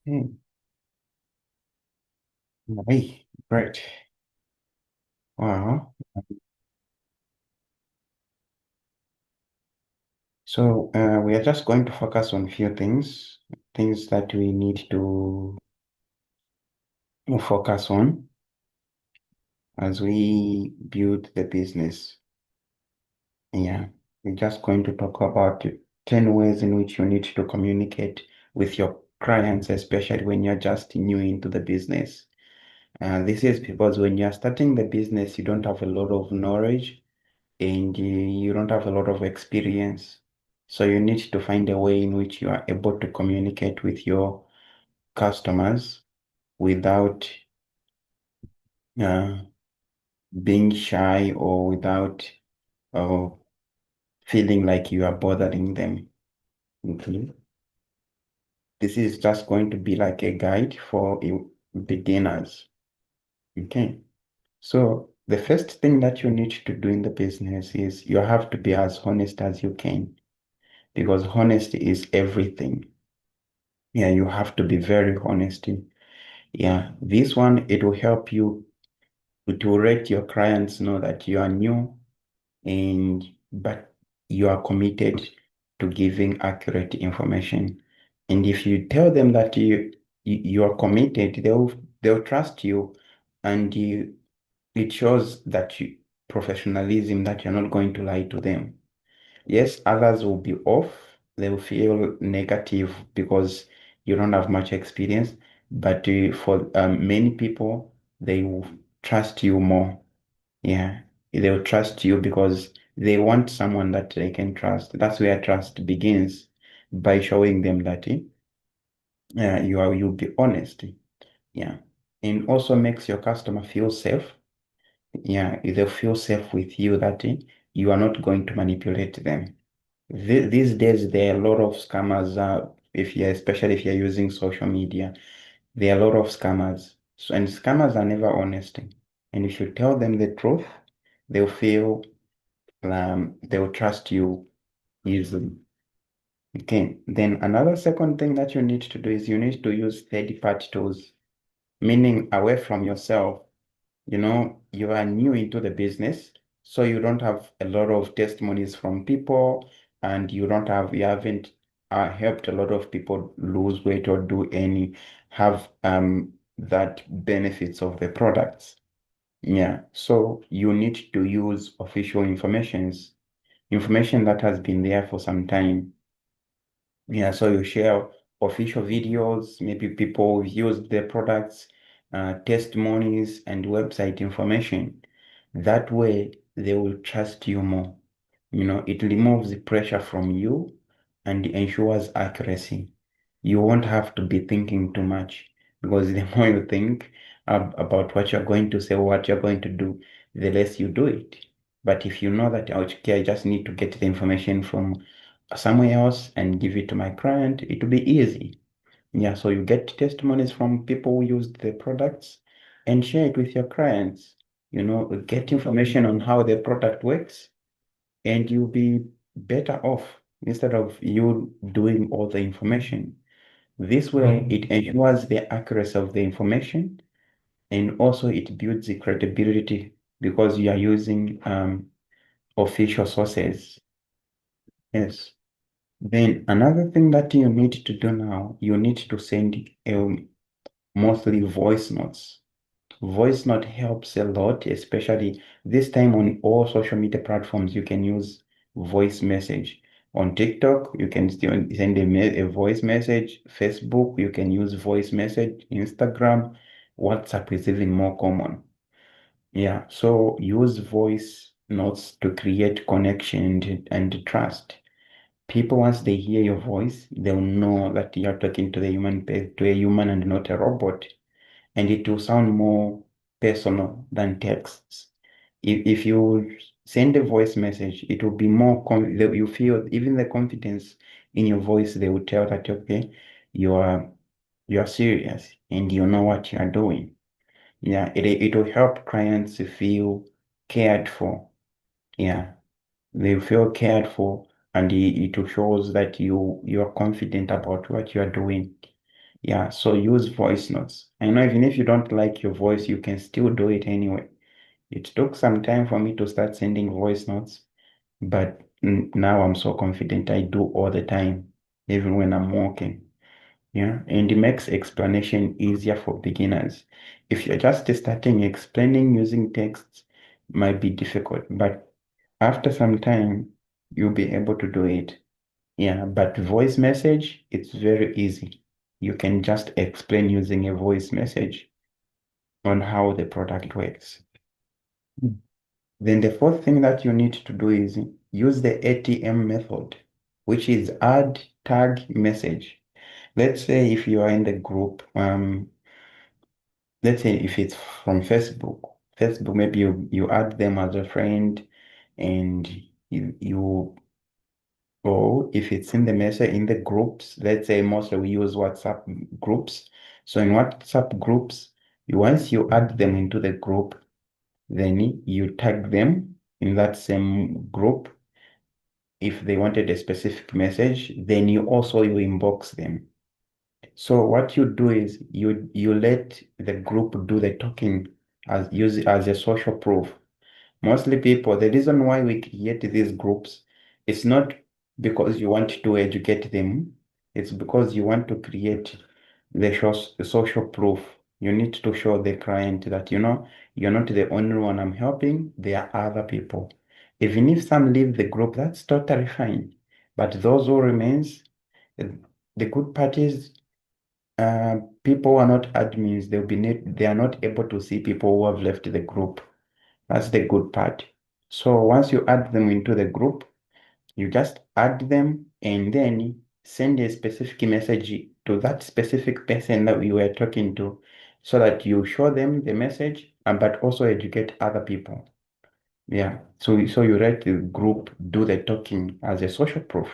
Hmm. Hey, great. Wow. So we are just going to focus on few things that we need to focus on as we build the business. Yeah, we're just going to talk about 10 ways in which you need to communicate with your clients, especially when you're just new into the business. This is because when you're starting the business, you don't have a lot of knowledge and you don't have a lot of experience. So you need to find a way in which you are able to communicate with your customers without uh, being shy or without uh, feeling like you are bothering them. Okay. This is just going to be like a guide for beginners. Okay. So the first thing that you need to do in the business is you have to be as honest as you can because honesty is everything. Yeah, you have to be very honest. Yeah, this one, it will help you to let your clients know that you are new and but you are committed to giving accurate information. And if you tell them that you are committed, they'll trust you and it shows that professionalism that you're not going to lie to them. Yes, others will be off. They will feel negative because you don't have much experience. But for many people, they will trust you more. Yeah, they will trust you because they want someone that they can trust. That's where trust begins by showing them that you'll be honest. Yeah, and also makes your customer feel safe. Yeah, they feel safe with you that you are not going to manipulate them. These days, there are a lot of scammers. If you especially if you're using social media, there are a lot of scammers. So, and scammers are never honest. And if you tell them the truth, they'll feel they'll trust you easily. Okay. Then another second thing that you need to do is you need to use third-party tools, meaning away from yourself. You are new into the business, so you don't have a lot of testimonies from people, and you haven't helped a lot of people lose weight or do any, have that benefits of the products. Yeah, so you need to use official information that has been there for some time. Yeah, so you share official videos, maybe people who've used their products, testimonies, and website information. That way, they will trust you more. It removes the pressure from you and ensures accuracy. You won't have to be thinking too much because the more you think about what you're going to say, what you're going to do, the less you do it. But if you know that, okay, I just need to get the information from somewhere else and give it to my client, it will be easy. Yeah, so you get testimonies from people who used the products and share it with your clients. Get information on how the product works and you'll be better off instead of you doing all the information. This way, it ensures the accuracy of the information and also it builds the credibility because you are using official sources. Yes. Then another thing that you need to do now, you need to send mostly voice notes. Voice note helps a lot, especially this time on all social media platforms, you can use voice message. On TikTok, you can still send a voice message. Facebook, you can use voice message. Instagram, WhatsApp is even more common. Yeah, so use voice notes to create connection and trust. People, once they hear your voice, they'll know that you're talking to to a human and not a robot, and it will sound more personal than texts. If you send a voice message, it will be more you feel even the confidence in your voice. They will tell that okay, you are you are serious and you know what you are doing. Yeah, it will help clients to feel cared for. Yeah, they feel cared for, and it shows that you are confident about what you are doing. Yeah, so use voice notes. I know even if you don't like your voice, you can still do it anyway. It took some time for me to start sending voice notes, but now I'm so confident I do all the time, even when I'm walking. Yeah, and it makes explanation easier for beginners. If you're just starting, explaining using text might be difficult, but after some time, you'll be able to do it. Yeah, but voice message, it's very easy. You can just explain using a voice message on how the product works. Mm. Then the fourth thing that you need to do is use the ATM method, which is add tag message. Let's say if you are in the group, let's say if it's from Facebook, maybe you add them as a friend and you or if it's in the message in the groups, let's say mostly we use WhatsApp groups. So in WhatsApp groups, once you add them into the group, then you tag them in that same group. If they wanted a specific message, then you inbox them. So what you do is you let the group do the talking as use it as a social proof. Mostly people, the reason why we create these groups, it's not because you want to educate them, it's because you want to create the social proof. You need to show the client that, you're not the only one I'm helping, there are other people. Even if some leave the group, that's totally fine. But those who remains, eh, the good part is people who are not admins, they are not able to see people who have left the group. That's the good part. So once you add them into the group, you just add them and then send a specific message to that specific person that we were talking to so that you show them the message but also educate other people. Yeah. So you let the group do the talking as a social proof.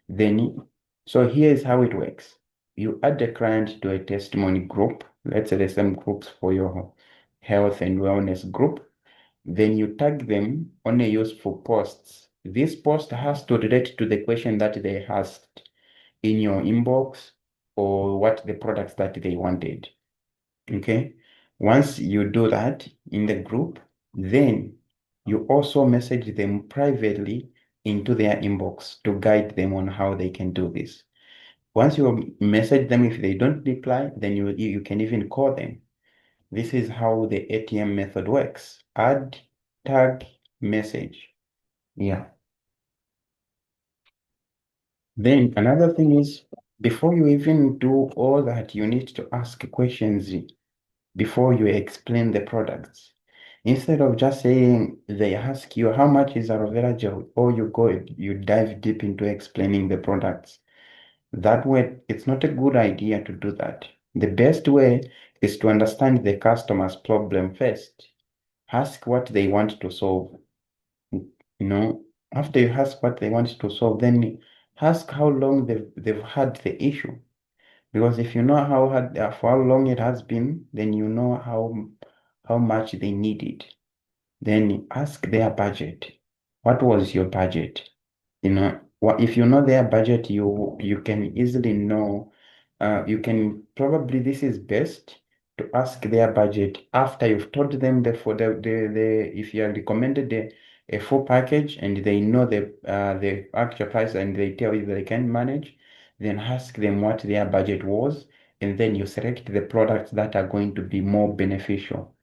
Then, so here's how it works. You add the client to a testimony group. Let's say the same groups for your health and wellness group. Then you tag them on a useful posts. This post has to relate to the question that they asked in your inbox or what the products that they wanted. Okay. Once you do that in the group, then you also message them privately into their inbox to guide them on how they can do this. Once you message them, if they don't reply, then you can even call them. This is how the ATM method works. Add, tag, message. Yeah. Then another thing is before you even do all that, you need to ask questions before you explain the products. Instead of just saying they ask you how much is aloe vera gel, or you dive deep into explaining the products. That way, it's not a good idea to do that. The best way is to understand the customer's problem first. Ask what they want to solve. You know, after you ask what they want to solve, then ask how long they've had the issue. Because if you know for how long it has been, then you know how much they need it. Then ask their budget. What was your budget? What if you know their budget, you can easily know. You can probably this is best to ask their budget after you've told them the if you have recommended a full package and they know the actual price and they tell you they can manage, then ask them what their budget was, and then you select the products that are going to be more beneficial.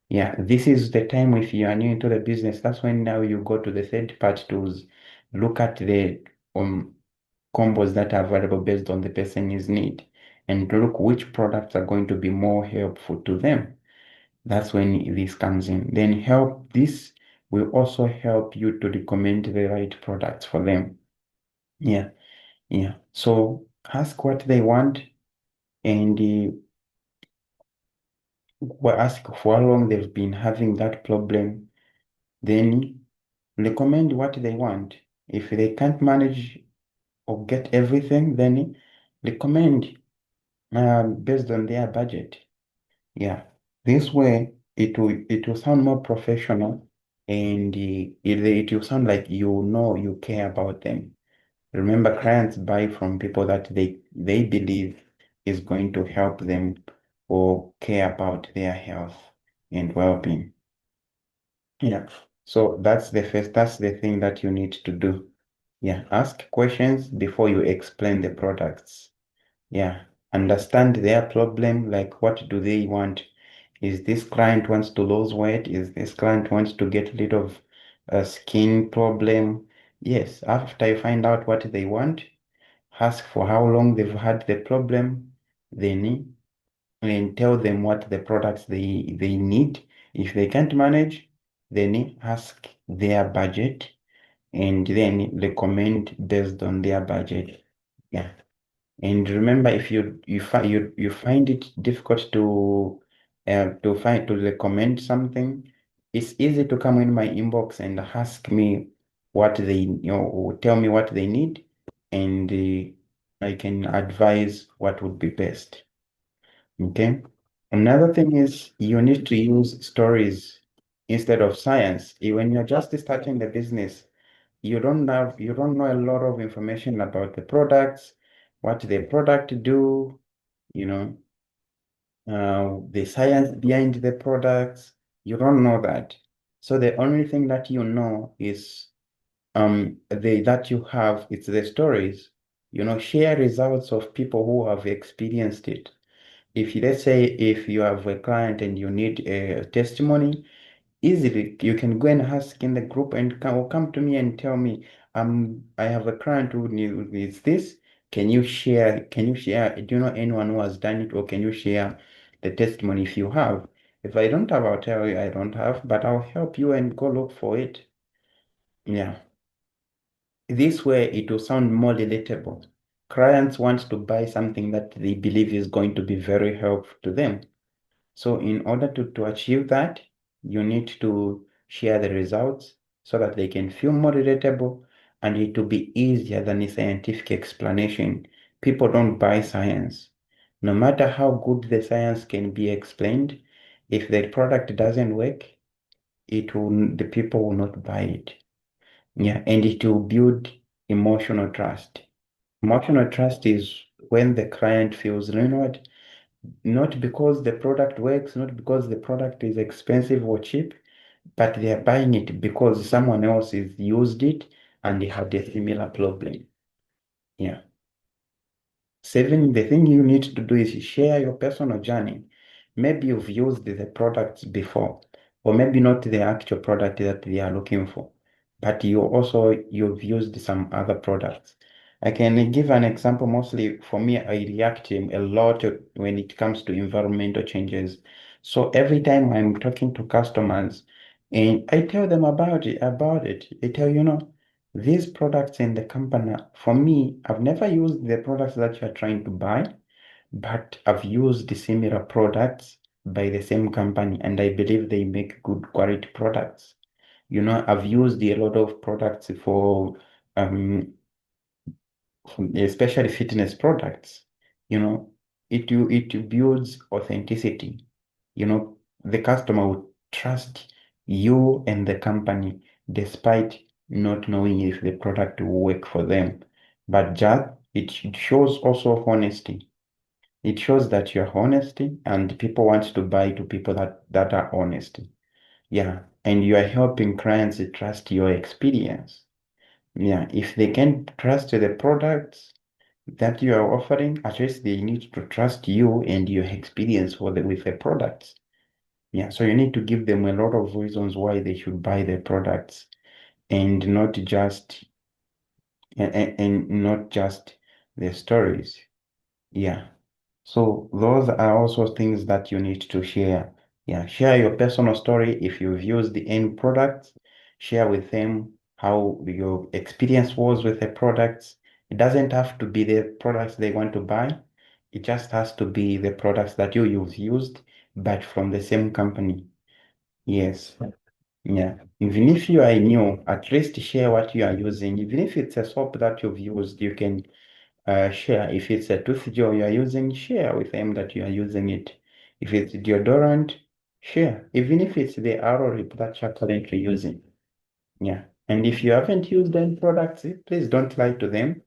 Yeah, this is the time if you are new into the business. That's when now you go to the third party tools, look at the combos that are available based on the person's need, and look which products are going to be more helpful to them. That's when this comes in. Then this will also help you to recommend the right products for them. Yeah, yeah. So ask what they want and ask for how long they've been having that problem. Then recommend what they want. If they can't manage or get everything, then recommend based on their budget. Yeah, this way it will sound more professional and it will sound like you care about them. Remember, clients buy from people that they believe is going to help them or care about their health and well-being. Yeah. So that's the thing that you need to do. Yeah. Ask questions before you explain the products. Yeah. Understand their problem, like what do they want? Is this client wants to lose weight? Is this client wants to get rid of a skin problem? Yes. After you find out what they want, ask for how long they've had the problem, then and tell them what the products they need. If they can't manage, then ask their budget and then recommend based on their budget. Yeah. And remember, if you find it difficult to recommend something, it's easy to come in my inbox and ask me what they or tell me what they need, and I can advise what would be best. Okay. Another thing is you need to use stories instead of science. When you're just starting the business, you don't know a lot of information about the products, what the product do, you know, the science behind the products. You don't know that. So the only thing that you know is the that you have, it's the stories. Share results of people who have experienced it. If let's say if you have a client and you need a testimony, easily you can go and ask in the group and come to me and tell me, I have a client who needs this. Can you share? Do you know anyone who has done it, or can you share the testimony if you have? If I don't have, I'll tell you I don't have, but I'll help you and go look for it. Yeah. This way it will sound more relatable. Clients want to buy something that they believe is going to be very helpful to them. So in order to achieve that, you need to share the results so that they can feel more relatable and it will be easier than a scientific explanation. People don't buy science. No matter how good the science can be explained, if the product doesn't work, the people will not buy it. Yeah, and it will build emotional trust. Emotional trust is when the client feels renewed, not because the product works, not because the product is expensive or cheap, but they are buying it because someone else has used it and they had a similar problem. Yeah. Seven, the thing you need to do is share your personal journey. Maybe you've used the products before, or maybe not the actual product that they are looking for, but you've used some other products. I can give an example. Mostly for me, I react a lot when it comes to environmental changes. So every time I'm talking to customers and I tell them about it, I tell these products in the company, for me, I've never used the products that you're trying to buy, but I've used similar products by the same company, and I believe they make good quality products. I've used a lot of products um, especially fitness products. You know, it builds authenticity. The customer will trust you and the company despite not knowing if the product will work for them. But just it shows also honesty. It shows that you're honesty and people want to buy to people that are honest. Yeah. And you are helping clients to trust your experience. Yeah. If they can trust the products that you are offering, at least they need to trust you and your experience with the products. Yeah, so you need to give them a lot of reasons why they should buy the products and not just the stories. Yeah. So those are also things that you need to share. Yeah, share your personal story if you've used the end products. Share with them how your experience was with the products. It doesn't have to be the products they want to buy. It just has to be the products that you've used, but from the same company. Yes. Yeah. Even if you are new, at least share what you are using. Even if it's a soap that you've used, you can share. If it's a tooth gel you are using, share with them that you are using it. If it's deodorant, share. Even if it's the arrow rip that you're currently using. Yeah. And if you haven't used any products, please don't lie to them.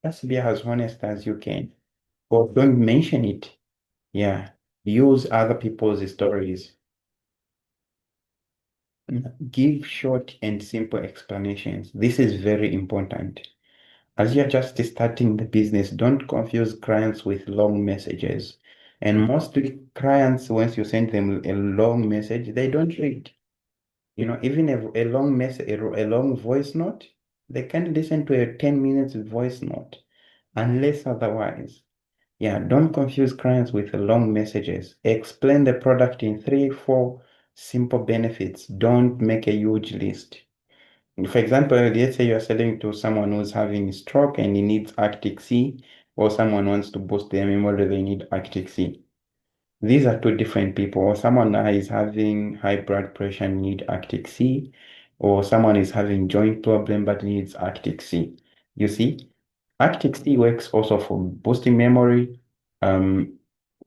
Just be as honest as you can. or don't mention it. Yeah. Use other people's stories. Give short and simple explanations. This is very important. As you're just starting the business, don't confuse clients with long messages. And mostly clients, once you send them a long message, they don't read. Even a long message, a long voice note, they can't listen to a 10 minutes voice note unless otherwise. Yeah, don't confuse clients with long messages. Explain the product in three, four simple benefits. Don't make a huge list. For example, let's say you're selling to someone who's having stroke and he needs Arctic Sea, or someone wants to boost their memory, they need Arctic Sea. These are two different people. Or someone that is having high blood pressure and need Arctic Sea, or someone is having joint problem but needs Arctic Sea. You see, Arctic Sea works also for boosting memory, um,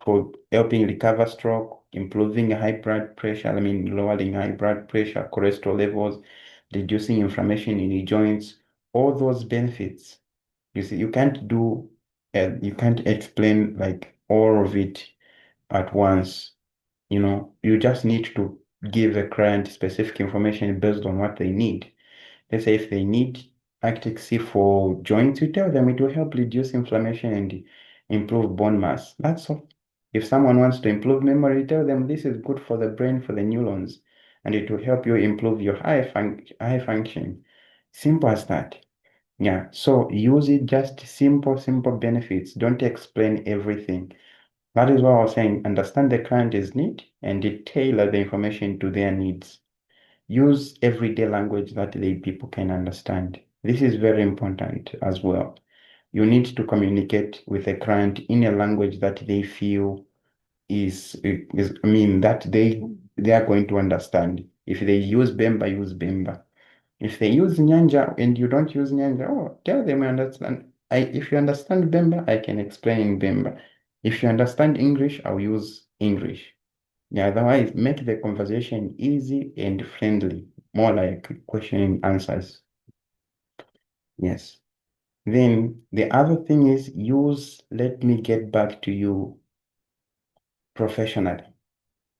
for helping recover stroke, improving high blood pressure, lowering high blood pressure, cholesterol levels, reducing inflammation in the joints, all those benefits. You see, you can't explain like all of it at once. You just need to give the client specific information based on what they need. Let's say if they need Arctic Sea for joints, you tell them it will help reduce inflammation and improve bone mass. That's all. If someone wants to improve memory, you tell them this is good for the brain, for the neurons, and it will help you improve your eye function. Simple as that. Yeah. So use it just simple benefits. Don't explain everything. That is why I was saying understand the client's need and tailor the information to their needs. Use everyday language that the people can understand. This is very important as well. You need to communicate with a client in a language that they feel that they are going to understand. If they use Bemba, use Bemba. If they use Nyanja and you don't use Nyanja, oh, tell them I understand. If you understand Bemba, I can explain in Bemba. If you understand English, I'll use English. Yeah, otherwise, make the conversation easy and friendly, more like question and answers. Yes. Then the other thing is use let me get back to you professionally.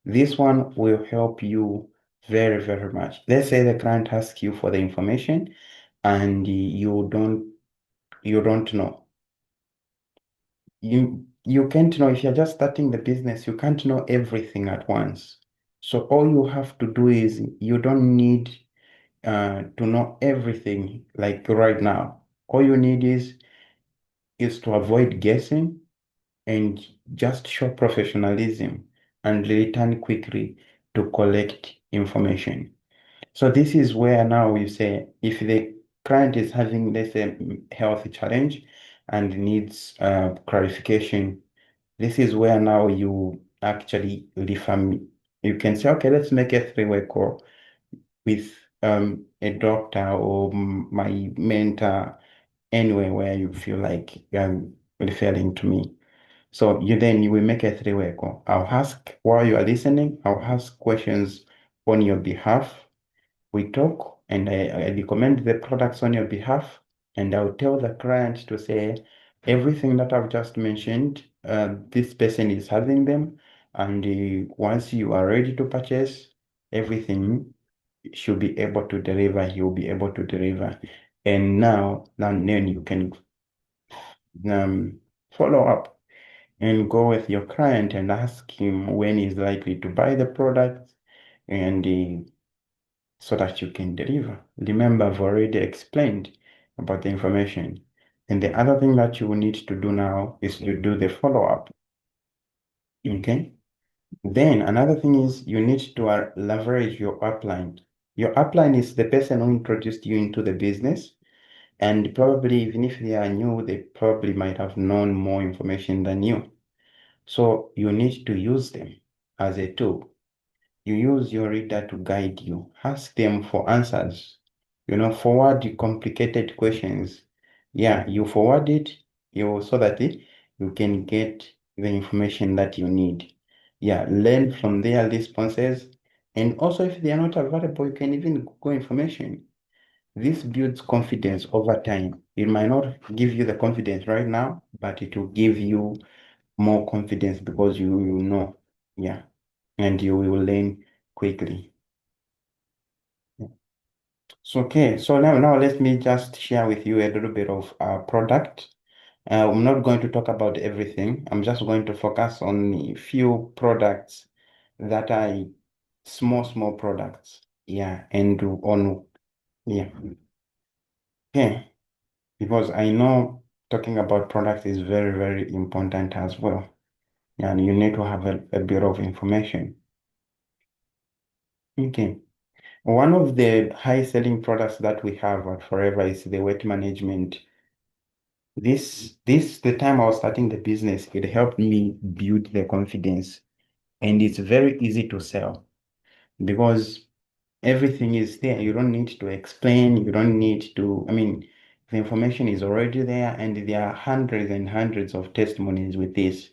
This one will help you very much. Let's say the client asks you for the information and you don't know. You can't know if you're just starting the business, you can't know everything at once. So all you have to do is you don't need to know everything like right now. All you need is to avoid guessing and just show professionalism and return quickly to collect information. So this is where now you say if the client is having, let's say, health challenge and needs clarification, this is where now you actually refer me. You can say, okay, let's make a three-way call with a doctor or my mentor, anywhere where you feel like referring to me. So you will make a three-way call. I'll ask while you are listening, I'll ask questions on your behalf. We talk and I recommend the products on your behalf, and I'll tell the client to say everything that I've just mentioned, this person is having them, and once you are ready to purchase, everything she'll be able to deliver, he'll be able to deliver. And now then you can um, follow up and go with your client and ask him when he's likely to buy the product and so that you can deliver. Remember, I've already explained about the information. And the other thing that you will need to do now is to do the follow-up. Okay? Then another thing is you need to leverage your upline. Your upline is the person who introduced you into the business. And probably, even if they are new, they probably might have known more information than you. So you need to use them as a tool. You use your reader to guide you. Ask them for answers. Forward the complicated questions. Yeah, you forward it so that you can get the information that you need. Yeah, learn from their responses. And also, if they are not available, you can even Google information. This builds confidence over time. It might not give you the confidence right now, but it will give you more confidence because you know, yeah, and you will learn quickly. So okay, so now let me just share with you a little bit of our product. I'm not going to talk about everything. I'm just going to focus on a few products that are small products. Yeah, and on yeah. Okay, because I know talking about products is very important as well. And you need to have a bit of information. Okay. One of the high selling products that we have at Forever is the weight management. The time I was starting the business, it helped me build the confidence, and it's very easy to sell because everything is there. You don't need to explain. You don't need to, I mean, the information is already there, and there are hundreds and hundreds of testimonies with this,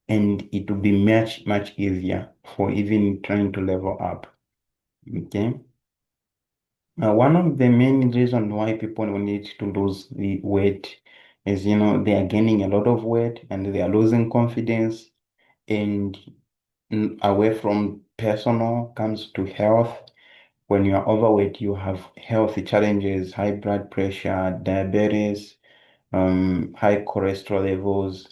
and it will be much easier for even trying to level up. Okay. One of the main reasons why people need to lose the weight is, they are gaining a lot of weight and they are losing confidence. And away from personal comes to health. When you are overweight, you have health challenges, high blood pressure, diabetes, high cholesterol levels,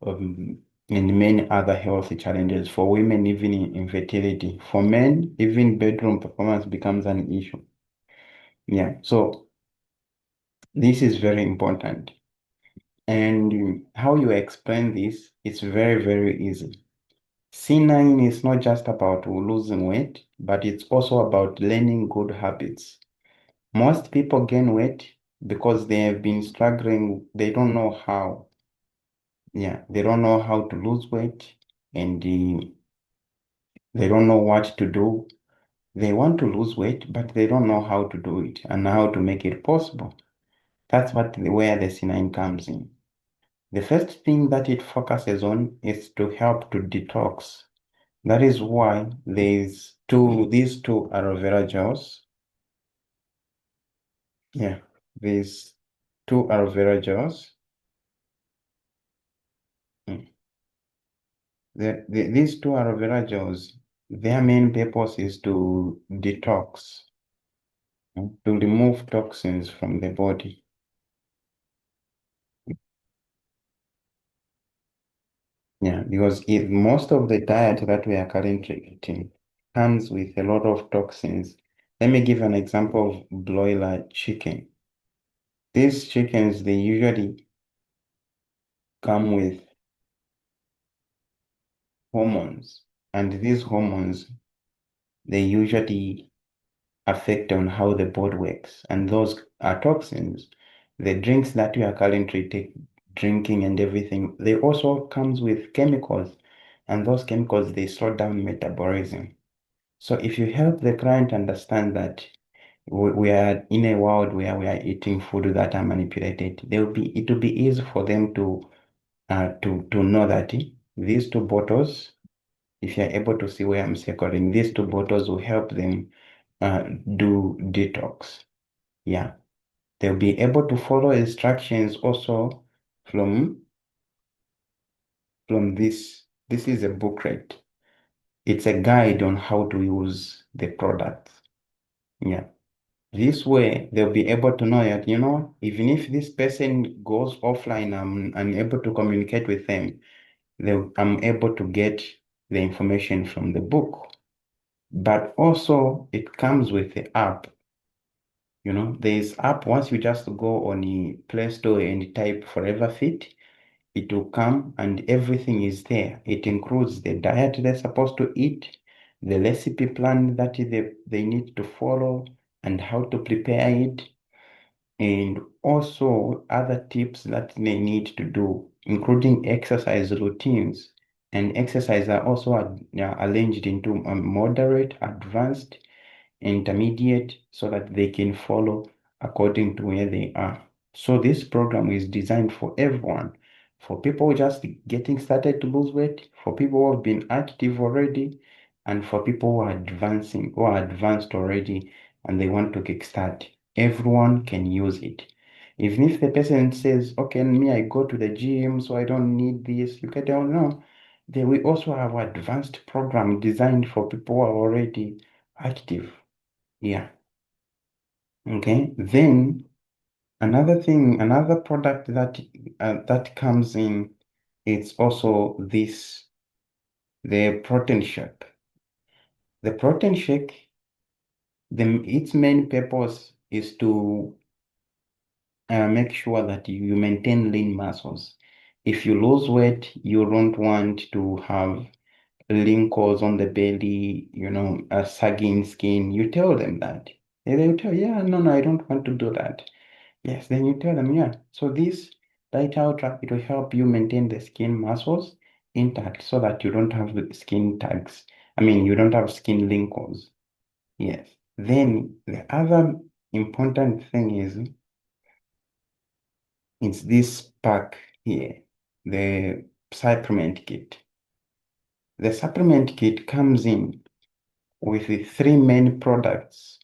and many other health challenges. For women, even infertility. For men, even bedroom performance becomes an issue. Yeah, so this is very important. And how you explain this, it's very easy. C9 is not just about losing weight, but it's also about learning good habits. Most people gain weight because they have been struggling. They don't know how. Yeah, they don't know how to lose weight and they don't know what to do. They want to lose weight, but they don't know how to do it and how to make it possible. That's where the C9 comes in. The first thing that it focuses on is to help to detox. That is why these two aloe vera gels. Yeah, these two aloe vera gels. Mm. These two aloe vera gels, their main purpose is to detox, to remove toxins from the body. Yeah, because most of the diet that we are currently eating comes with a lot of toxins. Let me give an example of broiler chicken. These chickens, they usually come with hormones, and these hormones, they usually affect on how the body works, and those are toxins. The drinks that you are currently drinking and everything, they also comes with chemicals, and those chemicals, they slow down metabolism. So if you help the client understand that we are in a world where we are eating food that are manipulated, it will be easy for them to know that these two bottles, if you're able to see where I'm circling, these two bottles will help them do detox. Yeah, they'll be able to follow instructions also from from this. This is a booklet. It's a guide on how to use the product. Yeah. This way, they'll be able to know that, even if this person goes offline, I'm unable to communicate with them, I'm able to get the information from the book. But also, it comes with the app. There's app. Once you just go on the Play Store and type Forever Fit, it will come and everything is there. It includes the diet they're supposed to eat, the recipe plan that they need to follow, and how to prepare it, and also other tips that they need to do, including exercise routines. And exercise are also arranged into moderate, advanced, intermediate, so that they can follow according to where they are. So this program is designed for everyone, for people just getting started to lose weight, for people who have been active already, and for people who are advanced already, and they want to kickstart. Everyone can use it. Even if the person says, okay, me, I go to the gym, so I don't need this, you can tell no. Then we also have advanced program designed for people who are already active. Yeah. Okay. Then another thing, another product that comes in, it's also the protein shake. The protein shake, its main purpose is to make sure that you maintain lean muscles. If you lose weight, you don't want to have wrinkles on the belly, a sagging skin. You tell them that. And they'll tell, yeah, no, no, I don't want to do that. Yes, then you tell them, yeah. So this Diet Ultra, it will help you maintain the skin muscles intact so that you don't have the skin tags. I mean, you don't have skin wrinkles. Yes. Then the other important thing is it's this pack here, the supplement kit. The supplement kit comes in with the three main products.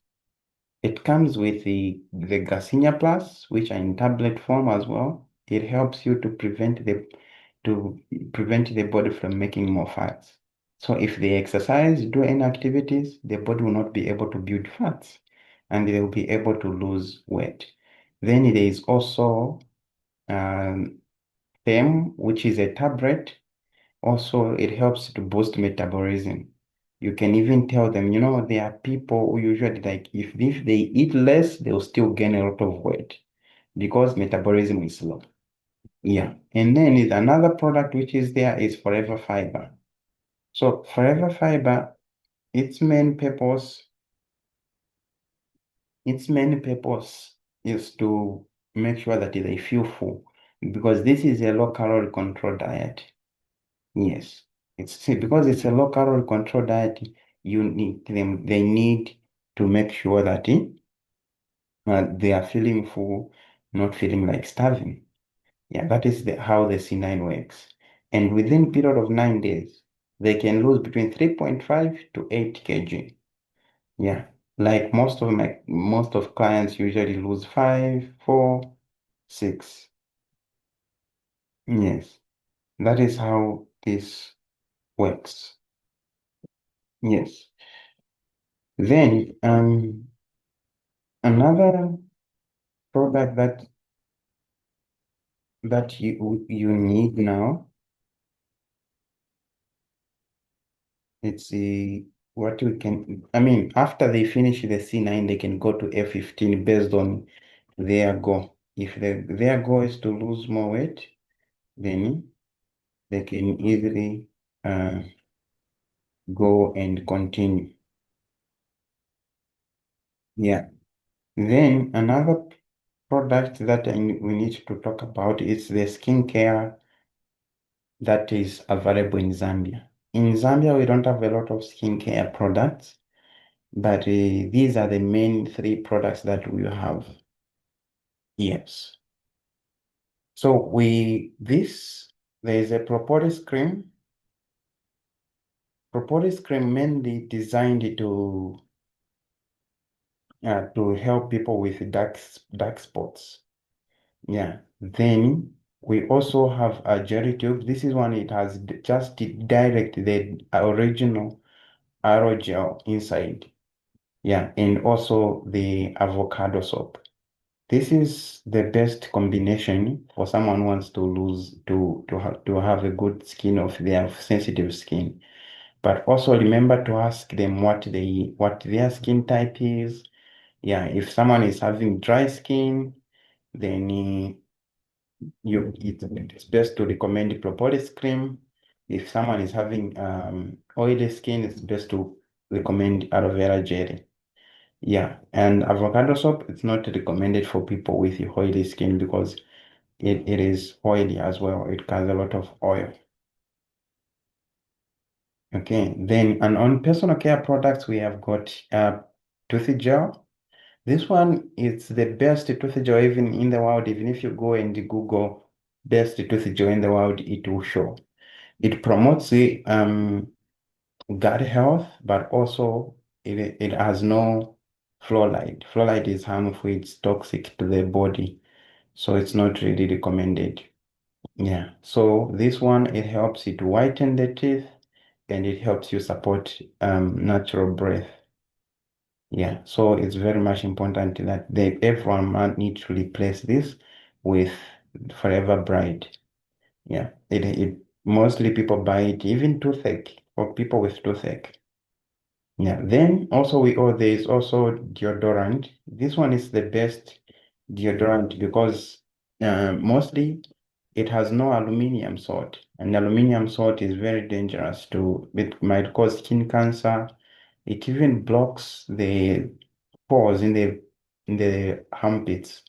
It comes with the Garcinia Plus, which are in tablet form as well. It helps you to prevent the body from making more fats. So if they exercise, do any activities, the body will not be able to build fats and they will be able to lose weight. Then there is also um, Them, which is a tablet. Also, it helps to boost metabolism. You can even tell them, there are people who usually like if they eat less, they'll still gain a lot of weight because metabolism is slow. Yeah. And then is another product which is there is Forever Fiber. So Forever Fiber, its main purpose, its main purpose is to make sure that they feel full because this is a low calorie control diet. Yes. Because it's a low calorie control diet, they need to make sure that they are feeling full, not feeling like starving. Yeah, that is how the C9 works. And within period of 9 days, they can lose between 3.5 to 8 kg. Yeah. Like most of clients usually lose 5, 4, 6. Yes. That is how this works. Yes. Then another product that you need now, it's what we can, I mean, after they finish the C9, they can go to F15 based on their goal. If their goal is to lose more weight, then they can easily uh, go and continue. Yeah. Then another product that we need to talk about is the skincare that is available in Zambia. In Zambia, we don't have a lot of skincare products, but these are the main three products that we have. Yes. So there is a propolis cream mainly designed to help people with dark spots. Yeah. Then we also have a jelly tube. This is one, it has just direct the original aerogel inside. Yeah, and also the avocado soap. This is the best combination for someone who wants to lose to have a good skin of their sensitive skin. But also remember to ask them what their skin type is. Yeah, if someone is having dry skin, then it's best to recommend propolis cream. If someone is having oily skin, it's best to recommend aloe vera jelly. Yeah, and avocado soap, it's not recommended for people with oily skin because it is oily as well. It has a lot of oil. Okay, then and on personal care products, we have got tooth gel. This one is the best tooth gel even in the world. Even if you go and Google best tooth gel in the world, it will show. It promotes the gut health, but also it has no fluoride. Fluoride is harmful, it's toxic to the body. so it's not really recommended. Yeah, so this one, it helps you to whiten the teeth and it helps you support natural breath. Yeah, so it's very much important that everyone might need to replace this with Forever Bright. Yeah, it mostly people buy it, even toothache, for people with toothache. Yeah, then also there is also deodorant. This one is the best deodorant because mostly it has no aluminum salt, and aluminum salt is very dangerous to, it might cause skin cancer. It even blocks the pores in the armpits,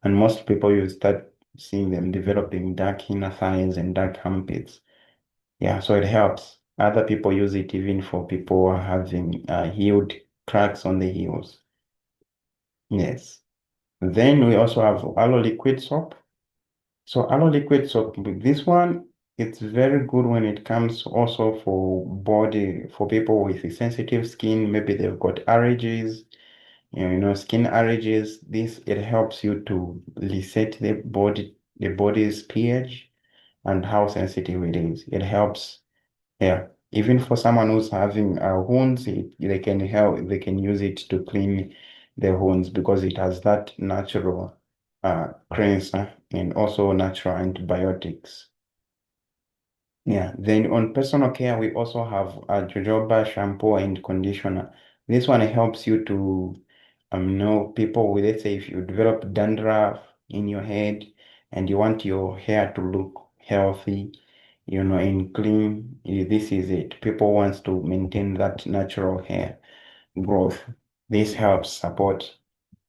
and most people you start seeing them developing dark inner thighs and dark armpits. Yeah, so it helps. Other people use it even for people who are having healed cracks on the heels. Yes. Then we also have aloe liquid soap. So aloe liquid soap, with this one, it's very good when it comes also for people with sensitive skin. Maybe they've got allergies, skin allergies. It helps you to reset the body's pH and how sensitive it is. It helps. Yeah, even for someone who's having wounds, they can use it to clean their wounds because it has that natural cleanser and also natural antibiotics. Yeah, then on personal care, we also have a jojoba shampoo and conditioner. This one helps you to know people with, let's say, if you develop dandruff in your head and you want your hair to look healthy, and clean, this is it. People wants to maintain that natural hair growth. This helps support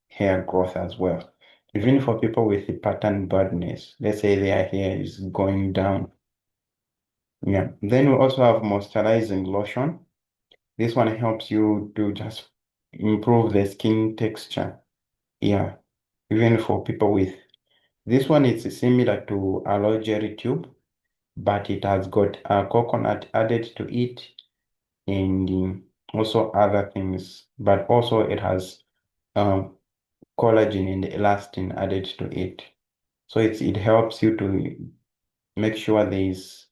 hair growth as well. Even for people with the pattern baldness, let's say their hair is going down. Yeah. Then we also have moisturizing lotion. This one helps you to just improve the skin texture. Yeah. Even for people with this one, it's similar to aloe gel tube, but it has got coconut added to it and also other things. But also it has um, collagen and elastin added to it. So it helps you to make sure there is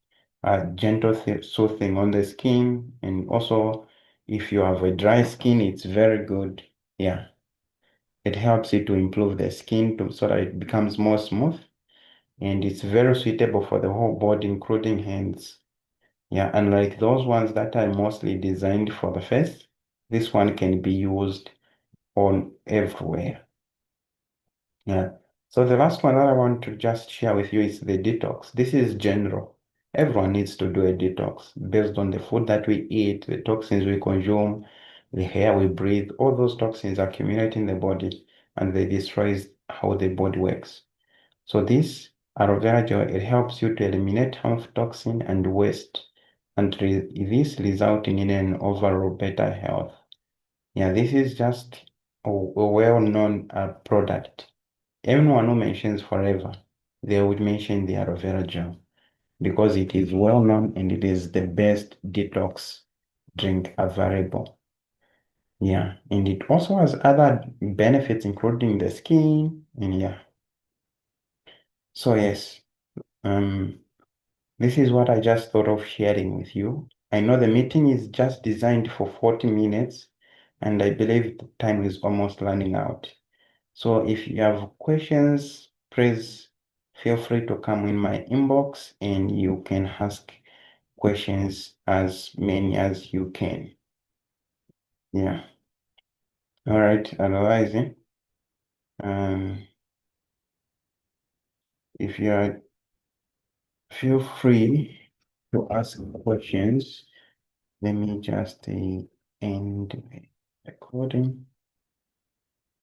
a gentle soothing on the skin. And also, if you have a dry skin, it's very good. Yeah, it helps you to improve the skin so that it becomes more smooth. And it's very suitable for the whole body, including hands. Yeah, unlike those ones that are mostly designed for the face, this one can be used on everywhere. Yeah. So the last one that I want to just share with you is the detox. This is general. Everyone needs to do a detox based on the food that we eat, the toxins we consume, the air we breathe. All those toxins accumulate in the body and they destroy how the body works. So this aloe vera gel, it helps you to eliminate harmful toxin and waste, and this resulting in an overall better health. Yeah, this is just a well-known product. Everyone who mentions Forever, they would mention the aloe vera gel because it is well known and it is the best detox drink available. Yeah, and it also has other benefits, including the skin. And yeah, so yes, um, this is what I just thought of sharing with you. I know the meeting is just designed for 40 minutes, and I believe the time is almost running out. So if you have questions, please feel free to come in my inbox and you can ask questions as many as you can. Yeah. All right. Otherwise, um, if you are, feel free to ask questions. Let me just end the recording.